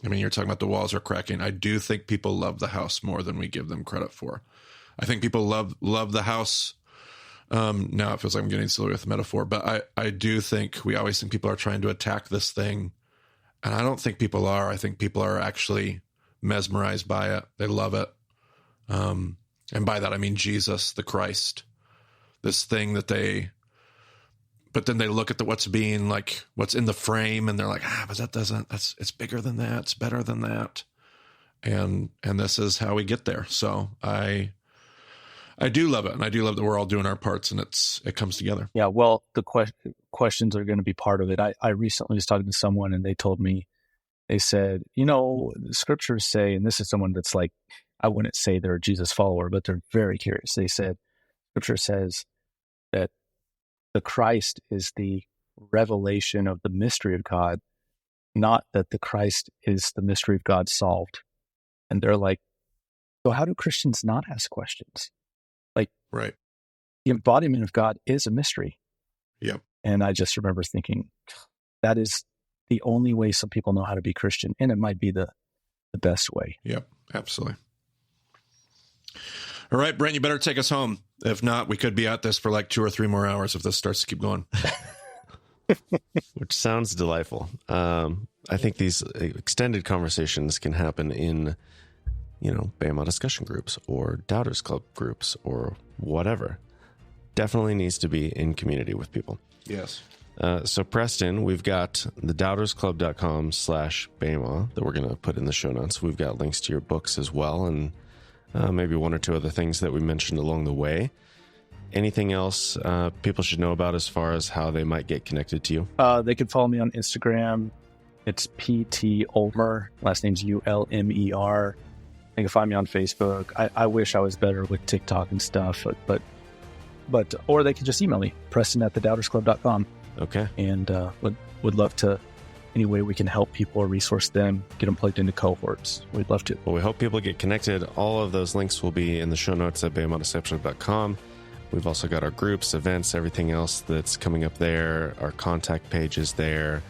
I mean, you're talking about the walls are cracking. I do think people love the house more than we give them credit for. I think people love the house. Now it feels like I'm getting silly with the metaphor, but I do think we always think people are trying to attack this thing. And I don't think people are. I think people are actually mesmerized by it. They love it. And by that, I mean Jesus, the Christ, this thing that but then they look at what's in the frame, and they're like, but it's bigger than that. It's better than that. And this is how we get there. So I do love it. And I do love that we're all doing our parts and it comes together. Yeah. Well, the questions are going to be part of it. I recently was talking to someone and they told me, they said, the scriptures say, and this is someone that's like, I wouldn't say they're a Jesus follower, but they're very curious. They said, scripture says that the Christ is the revelation of the mystery of God, not that the Christ is the mystery of God solved. And they're like, so how do Christians not ask questions? Like, right. The embodiment of God is a mystery. Yep. And I just remember thinking, that is the only way some people know how to be Christian. And it might be the best way. Yep, absolutely. All right, Brent, you better take us home. If not, we could be at this for like 2 or 3 more hours if this starts to keep going. Which sounds delightful. I think these extended conversations can happen in, Bama discussion groups or Doubters Club groups or whatever. Definitely needs to be in community with people. Yes. So Preston, we've got the doubtersclub.com/Bama that we're going to put in the show notes. We've got links to your books as well, and maybe 1 or 2 other things that we mentioned along the way. Anything else people should know about as far as how they might get connected to you? They can follow me on Instagram. It's PT Ulmer. Last name's ULMER. They can find me on Facebook. I wish I was better with TikTok and stuff, but or they can just email me, Preston@thedoubtersclub.com. Okay. And would love to, any way we can help people or resource them, get them plugged into cohorts. We'd love to. Well, we hope people get connected. All of those links will be in the show notes at BamaDiscipleship.com. We've also got our groups, events, everything else that's coming up there. Our contact page is there.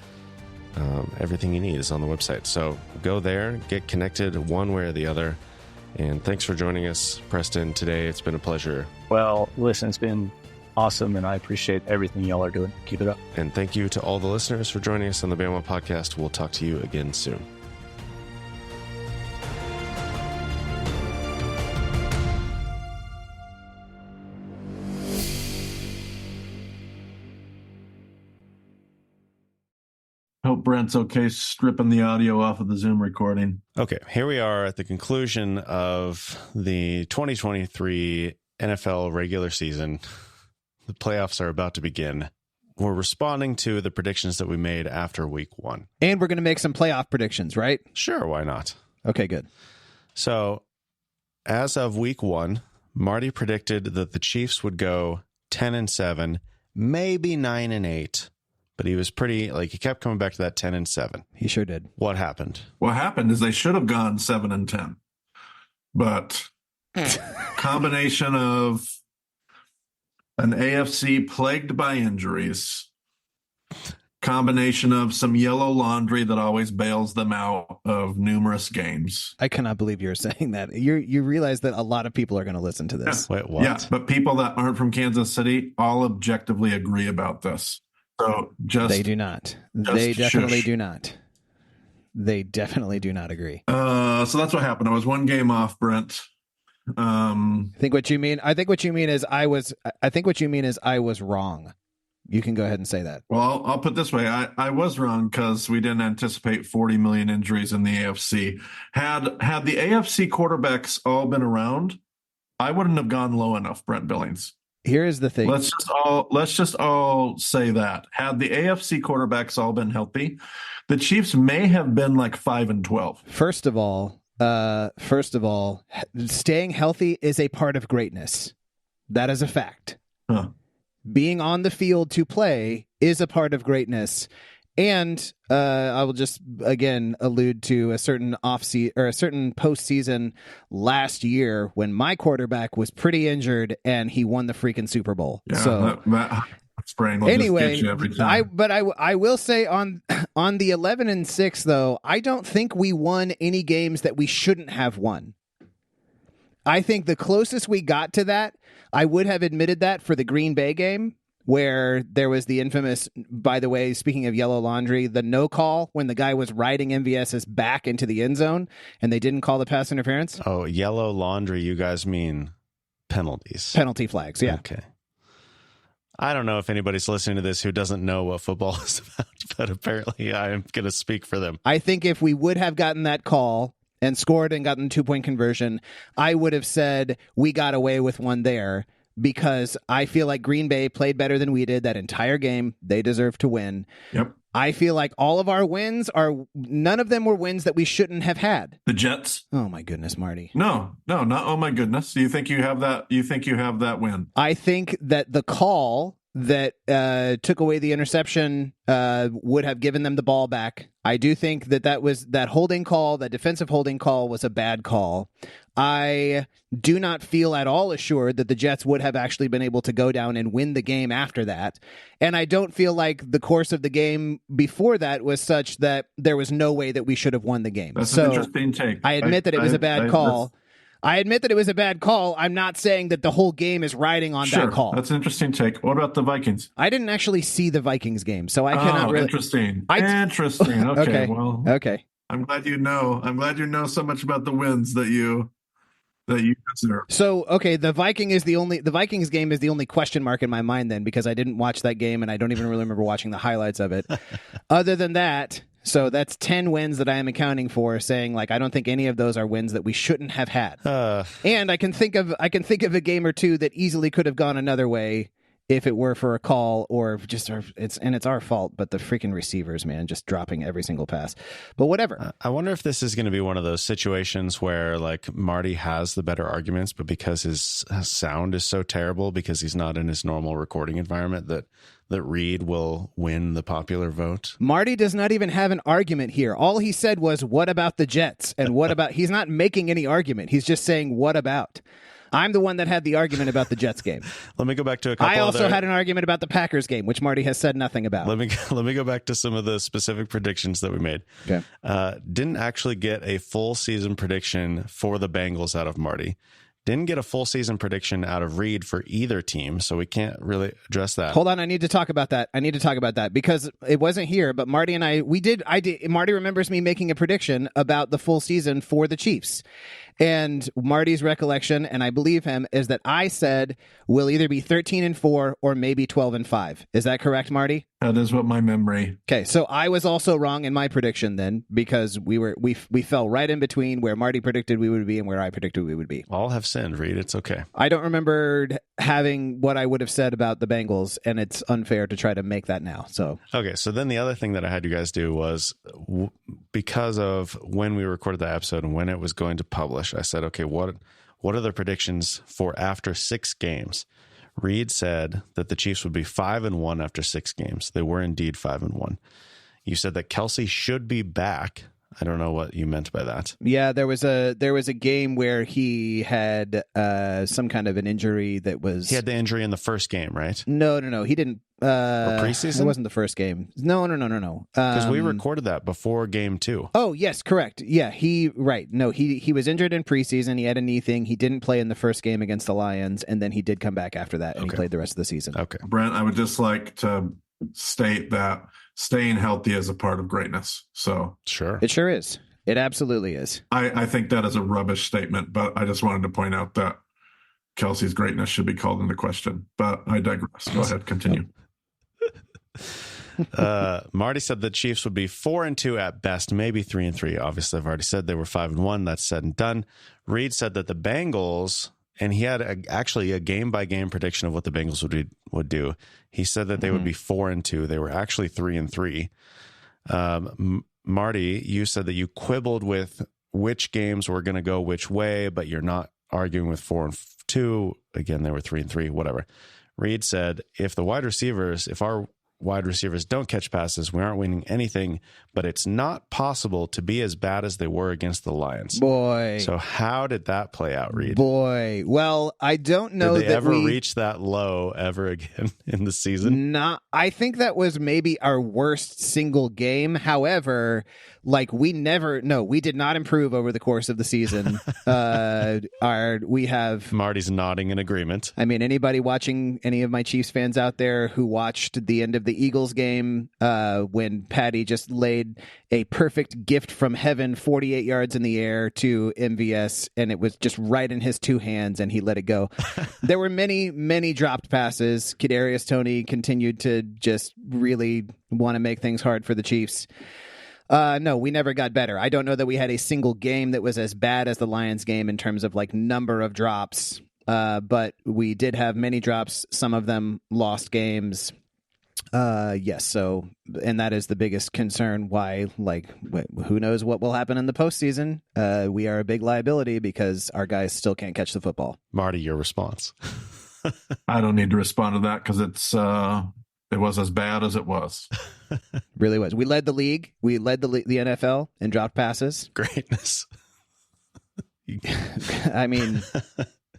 Everything you need is on the website. So go there, get connected one way or the other. And thanks for joining us, Preston, today. It's been a pleasure. Well, listen, it's been awesome, and I appreciate everything y'all are doing. Keep it up. And thank you to all the listeners for joining us on the Bama Podcast. We'll talk to you again soon. Hope Brent's okay stripping the audio off of the Zoom recording. Okay, here we are at the conclusion of the 2023 NFL regular season. The playoffs are about to begin. We're responding to the predictions that we made after week 1. And we're going to make some playoff predictions, right? Sure, why not? Okay, good. So, as of week 1, Marty predicted that the Chiefs would go 10-7, maybe 9-8. But he was he kept coming back to that 10-7. He sure did. What happened? What happened is they should have gone 7-10. But combination of an AFC plagued by injuries, combination of some yellow laundry that always bails them out of numerous games. I cannot believe you're saying that. You realize that a lot of people are going to listen to this. Yeah. Wait, what? Yeah, but people that aren't from Kansas City all objectively agree about this. So they do not. They definitely do not. They definitely do not agree. So that's what happened. I was 1 game off, Brent. I think what you mean is I was wrong. You can go ahead and say that. Well, I'll put it this way. I was wrong because we didn't anticipate 40 million injuries in the AFC. Had the AFC quarterbacks all been around, I wouldn't have gone low enough, Brent Billings. Here is the thing. Let's just all say that. Had the AFC quarterbacks all been healthy, the Chiefs may have been like 5-12. First of all, staying healthy is a part of greatness. That is a fact. Huh. Being on the field to play is a part of greatness. And I will just again allude to a certain postseason last year when my quarterback was pretty injured and he won the freaking Super Bowl. Yeah, so Spring will just get you every time. I will say on the 11-6 though, I don't think we won any games that we shouldn't have won. I think the closest we got to that, I would have admitted that for the Green Bay game, where there was the infamous, by the way, speaking of yellow laundry, the no call when the guy was riding MVS's back into the end zone and they didn't call the pass interference. Oh, yellow laundry, you guys mean penalties. Penalty flags, yeah. Okay. I don't know if anybody's listening to this who doesn't know what football is about, but apparently I am going to speak for them. I think if we would have gotten that call and scored and gotten 2-point conversion, I would have said we got away with one there, because I feel like Green Bay played better than we did that entire game. They deserve to win. Yep. I feel like all of our wins none of them were wins that we shouldn't have had. The Jets. Oh my goodness, Marty. No, not oh my goodness. You think you have that? You think you have that win? I think that the call that took away the interception would have given them the ball back. I do think that holding call, that defensive holding call, was a bad call. I do not feel at all assured that the Jets would have actually been able to go down and win the game after that. And I don't feel like the course of the game before that was such that there was no way that we should have won the game. That's an interesting take. I admit that it was a bad call. I admit that it was a bad call. I'm not saying that the whole game is riding on that call. That's an interesting take. What about the Vikings? I didn't actually see the Vikings game, so I cannot really... Interesting. Interesting. Okay. Well, okay. I'm glad you know. I'm glad you know so much about the wins that you deserve. So, okay, the Vikings game is the only question mark in my mind then, because I didn't watch that game and I don't even really remember watching the highlights of it. Other than that, so that's 10 wins that I am accounting for, saying like I don't think any of those are wins that we shouldn't have had. And I can think of a game or two that easily could have gone another way if it were for a call or just it's our fault, but the freaking receivers, man, just dropping every single pass. But whatever. I wonder if this is going to be one of those situations where like Marty has the better arguments, but because his sound is so terrible because he's not in his normal recording environment, that Reed will win the popular vote. Marty does not even have an argument here. All he said was, what about the Jets? And what about, he's not making any argument. He's just saying, what about? I'm the one that had the argument about the Jets game. Let me go back to a couple. I also had an argument about the Packers game, which Marty has said nothing about. Let me go back to some of the specific predictions that we made. Okay. Didn't actually get a full season prediction for the Bengals out of Marty. Didn't get a full season prediction out of Reed for either team, so we can't really address that. Hold on, I need to talk about that because it wasn't here, but Marty and I did. Marty remembers me making a prediction about the full season for the Chiefs. And Marty's recollection, and I believe him, is that I said we'll either be 13-4 or maybe 12-5. Is that correct, Marty? That is what my memory. Okay, so I was also wrong in my prediction then, because we fell right in between where Marty predicted we would be and where I predicted we would be. All have sinned, Reed. It's okay. I don't remember having what I would have said about the Bengals, and it's unfair to try to make that now. So okay, so then the other thing that I had you guys do was because of when we recorded the episode and when it was going to publish, I said, okay, what are the predictions for after 6 games? Reed said that the Chiefs would be 5-1 after 6 games. They were indeed 5-1. You said that Kelsey should be back. I don't know what you meant by that. Yeah, there was a game where he had some kind of an injury that was... He had the injury in the first game, right? No, he didn't. Or preseason? It wasn't the first game. No. Because we recorded that before game 2. Oh, yes, correct. Yeah, he was injured in preseason. He had a knee thing. He didn't play in the first game against the Lions, and then he did come back after that, and he played the rest of the season. Okay. Brent, I would just like to state that staying healthy is a part of greatness. So sure. It sure is. It absolutely is. I think that is a rubbish statement, but I just wanted to point out that Kelsey's greatness should be called into question. But I digress. Go ahead, continue. Marty said the Chiefs would be 4-2 at best, maybe 3-3. Obviously, I've already said they were 5-1. That's said and done. Reed said that the Bengals, and he had actually a game-by-game prediction of what the Bengals would do. He said that they would be 4-2. They were actually 3-3. Marty, you said that you quibbled with which games were going to go which way, but you're not arguing with 4-2. Again, they were 3-3, whatever. Reed said, if our wide receivers don't catch passes. We aren't winning anything, but it's not possible to be as bad as they were against the Lions. Boy. So how did that play out, Reed? Boy. Well, I don't know did they ever reach that low ever again in the season? I think that was maybe our worst single game. However, like we did not improve over the course of the season. We have Marty's nodding in agreement. I mean, anybody watching, any of my Chiefs fans out there who watched the end of the Eagles game when Patty just laid a perfect gift from heaven 48 yards in the air to MVS, and it was just right in his two hands, and he let it go. There were many dropped passes. Kadarius Toney continued to just really want to make things hard for the Chiefs. No, we never got better. I don't know that we had a single game that was as bad as the Lions game in terms of like number of drops. But we did have many drops, some of them lost games. Yes. So, and that is the biggest concern why, like, who knows what will happen in the postseason. We are a big liability because our guys still can't catch the football. Marty, your response. I don't need to respond to that because it was as bad as it was. Really was. We led the league. We led the NFL in dropped passes. Greatness. I mean,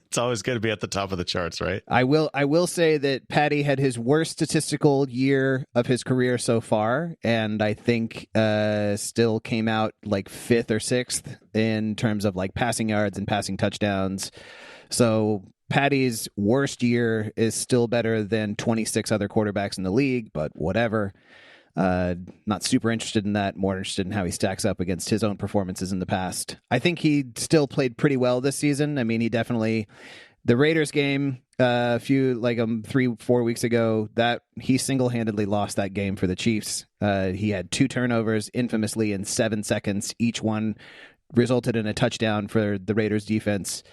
it's always going to be at the top of the charts, right? I will say that Patty had his worst statistical year of his career so far, and I think still came out like 5th or 6th in terms of like passing yards and passing touchdowns. So Patty's worst year is still better than 26 other quarterbacks in the league, but whatever. Not super interested in that. More interested in how he stacks up against his own performances in the past. I think he still played pretty well this season. I mean, he definitely, the Raiders game a few, like 3-4 weeks ago, that he single-handedly lost that game for the Chiefs. He had 2 turnovers infamously in 7 seconds. Each one resulted in a touchdown for the Raiders defense.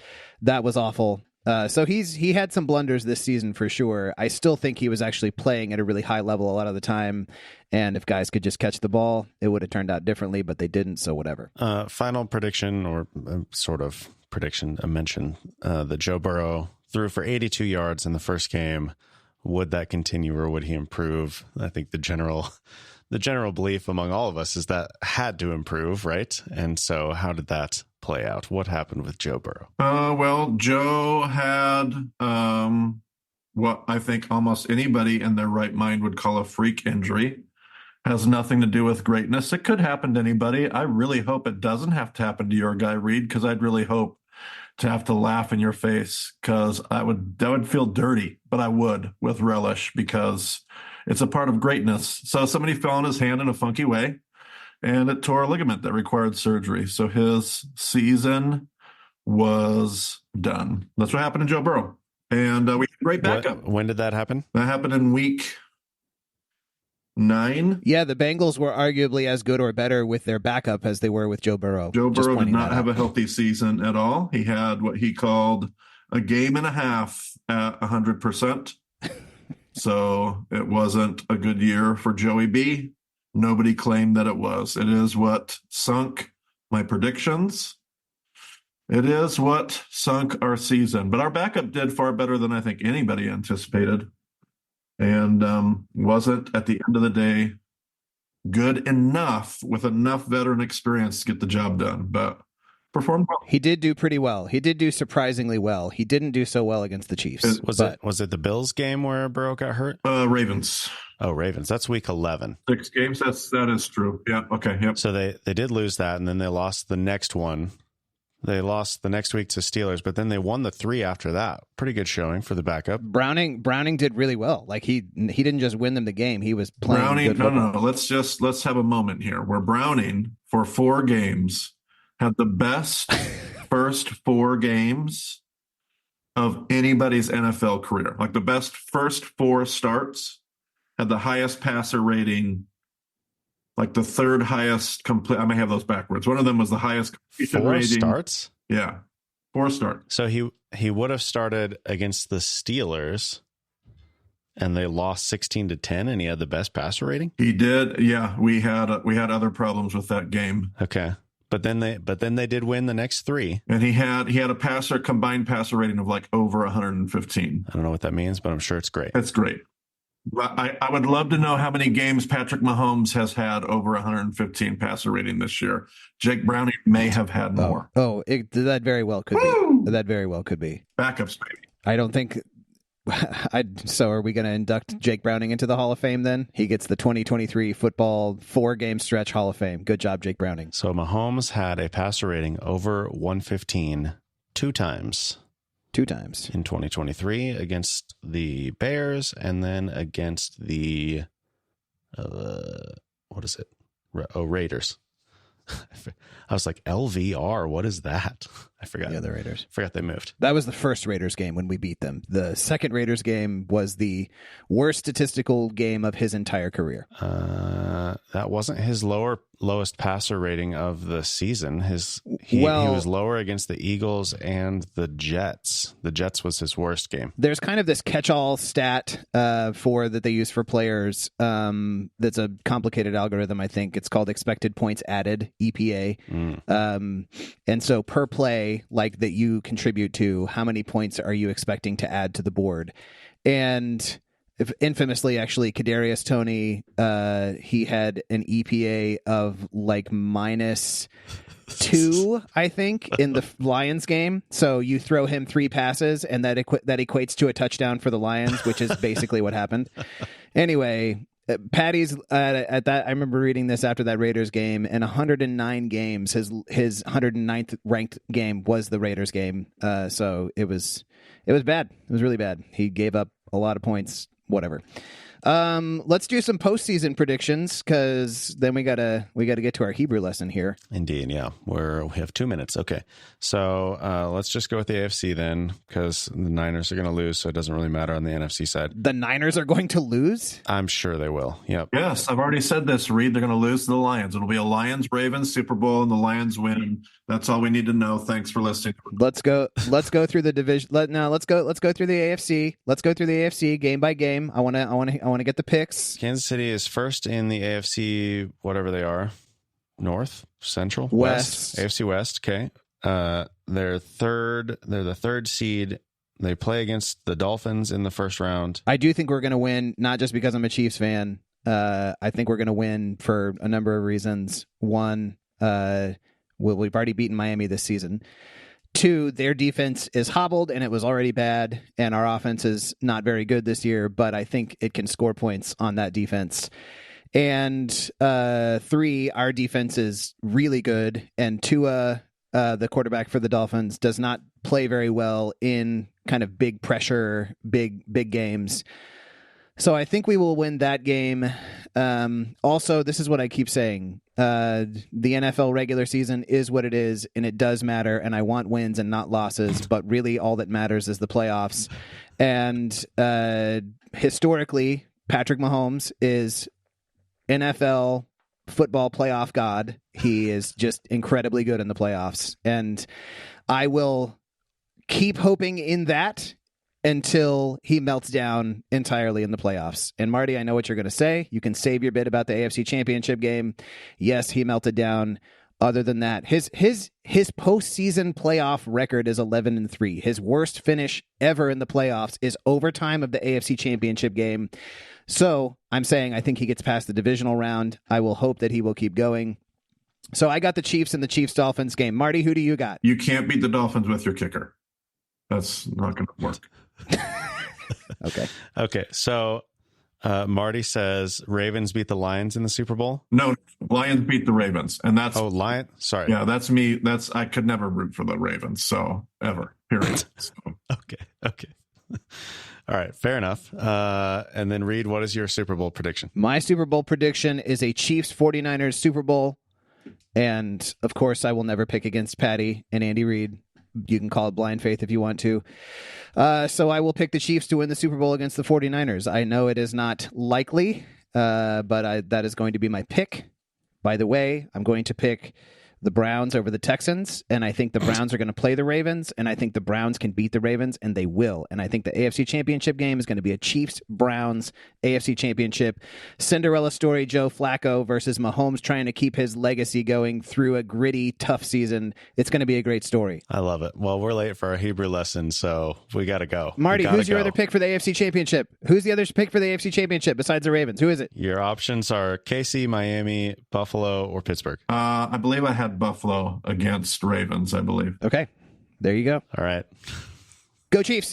That was awful. So he had some blunders this season for sure. I still think he was actually playing at a really high level a lot of the time. And if guys could just catch the ball, it would have turned out differently, but they didn't. So whatever. Final prediction or sort of prediction, a mention that Joe Burrow threw for 82 yards in the first game. Would that continue or would he improve? I think the general belief among all of us is that had to improve, right? And so how did that play out? What happened with Joe Burrow? Well, Joe had what I think almost anybody in their right mind would call a freak injury. Has nothing to do with greatness. It could happen to anybody. I really hope it doesn't have to happen to your guy, Reed, because I'd really hope to have to laugh in your face because that would feel dirty, but I would with relish because it's a part of greatness. So somebody fell on his hand in a funky way, and it tore a ligament that required surgery. So his season was done. That's what happened to Joe Burrow. And we had a great backup. When did that happen? That happened in week 9. Yeah, the Bengals were arguably as good or better with their backup as they were with Joe Burrow. Joe Burrow did not have a healthy season at all. He had what he called a game and a half at 100%. So it wasn't a good year for Joey B. Nobody claimed that it was. It is what sunk my predictions. It is what sunk our season. But our backup did far better than I think anybody anticipated. And wasn't, at the end of the day, good enough with enough veteran experience to get the job done. But performed well. He did do pretty well. He did do surprisingly well. He didn't do so well against the Chiefs. Was it the Bills game where Burrow got hurt? Ravens. Oh, Ravens. That's week 11. 6 games. That is true. Yeah. Okay. Yep. So they did lose that, and then they lost the next one. They lost the next week to Steelers, but then they won the 3 after that. Pretty good showing for the backup. Browning did really well. Like he didn't just win them the game. He was playing good football. No. Let's have a moment here where Browning for 4 games had the best first 4 games of anybody's NFL career. Like the best first 4 starts, had the highest passer rating, like the 3rd highest complete. I may have those backwards. One of them was the highest completion 4 rating. starts? Yeah. 4 starts. So he would have started against the Steelers and they lost 16-10 and he had the best passer rating? He did. Yeah. We had other problems with that game. Okay. But then they did win the next 3. And he had a combined passer rating of like over 115. I don't know what that means, but I'm sure it's great. It's great. I would love to know how many games Patrick Mahomes has had over 115 passer rating this year. Jake Browning may have had more. That very well could Woo! be. That very well could be. Backups, baby. I don't think. So are we going to induct Jake Browning into the Hall of Fame then? He gets the 2023 football 4-game stretch Hall of Fame. Good job, Jake Browning. So Mahomes had a passer rating over 115 two times. Two times. In 2023 against the Bears and then against the, what is it? Raiders. I was like, LVR, what is that? I forgot. Yeah, the Raiders. Forgot they moved. That was the first Raiders game when we beat them. The second Raiders game was the worst statistical game of his entire career. That wasn't his lowest passer rating of the season. He was lower against the Eagles and the Jets. The Jets was his worst game. There's kind of this catch-all stat that they use for players. That's a complicated algorithm, I think. It's called expected points added, EPA. And so per play, like that you contribute to, how many points are you expecting to add to the board? And infamously, actually, Kadarius Toney, he had an EPA of like -2, I think, in the Lions game. So you throw him 3 passes, and that equates to a touchdown for the Lions, which is basically what happened. Anyway, Patty's at that. I remember reading this after that Raiders game. In 109 games, his 109th ranked game was the Raiders game. So it was bad. It was really bad. He gave up a lot of points. Whatever. Let's do some postseason predictions, because then we gotta get to our Hebrew lesson here. Indeed, yeah. We have 2 minutes. Okay, so let's just go with the AFC then, because the Niners are going to lose, so it doesn't really matter on the NFC side. The Niners are going to lose? I'm sure they will. Yep. Yes, I've already said this, Reed. They're going to lose to the Lions. It'll be a Lions-Ravens Super Bowl, and the Lions win. That's all we need to know. Thanks for listening. Let's go through the division. Let's go through the AFC. Let's go through the AFC game by game. I want to get the picks. Kansas City is first in the AFC, whatever they are. North, Central, West. AFC West. Okay. They're third. They're the 3rd seed. They play against the Dolphins in the first round. I do think we're going to win, not just because I'm a Chiefs fan. I think we're going to win for a number of reasons. One, we've already beaten Miami this season. 2, their defense is hobbled, and it was already bad, and our offense is not very good this year, but I think it can score points on that defense. And 3, our defense is really good, and Tua, the quarterback for the Dolphins, does not play very well in kind of big pressure, big games. So I think we will win that game. Also, this is what I keep saying. The NFL regular season is what it is, and it does matter, and I want wins and not losses, but really all that matters is the playoffs. And historically, Patrick Mahomes is NFL football playoff god. He is just incredibly good in the playoffs, and I will keep hoping in that until he melts down entirely in the playoffs. And Marty, I know what you're going to say. You can save your bit about the AFC Championship game. Yes, he melted down. Other than that, his postseason playoff record is 11-3. His worst finish ever in the playoffs is overtime of the AFC Championship game. So I'm saying I think he gets past the divisional round. I will hope that he will keep going. So I got the Chiefs in the Chiefs-Dolphins game. Marty, who do you got? You can't beat the Dolphins with your kicker. That's not going to work. Okay. So Marty says Ravens beat the Lions in the Super Bowl. No, Lions beat the Ravens, and that's Lion. Sorry, yeah, that's me. I could never root for the Ravens, so ever. Period. So. Okay. All right, fair enough. And then Reed, what is your Super Bowl prediction? My Super Bowl prediction is a Chiefs 49ers Super Bowl, and of course, I will never pick against Patty and Andy Reid. You can call it blind faith if you want to. So I will pick the Chiefs to win the Super Bowl against the 49ers. I know it is not likely, but that is going to be my pick. By the way, I'm going to pick the Browns over the Texans, and I think the Browns are going to play the Ravens, and I think the Browns can beat the Ravens, and they will. And I think the AFC Championship game is going to be a Chiefs-Browns AFC Championship. Cinderella story, Joe Flacco versus Mahomes trying to keep his legacy going through a gritty, tough season. It's going to be a great story. I love it. Well, we're late for our Hebrew lesson, so we got to go. Marty, who's your other pick for the AFC Championship? Who's the other pick for the AFC Championship besides the Ravens? Who is it? Your options are KC, Miami, Buffalo, or Pittsburgh. I believe I had Buffalo against Ravens, I believe. Okay, there you go. All right. Go Chiefs.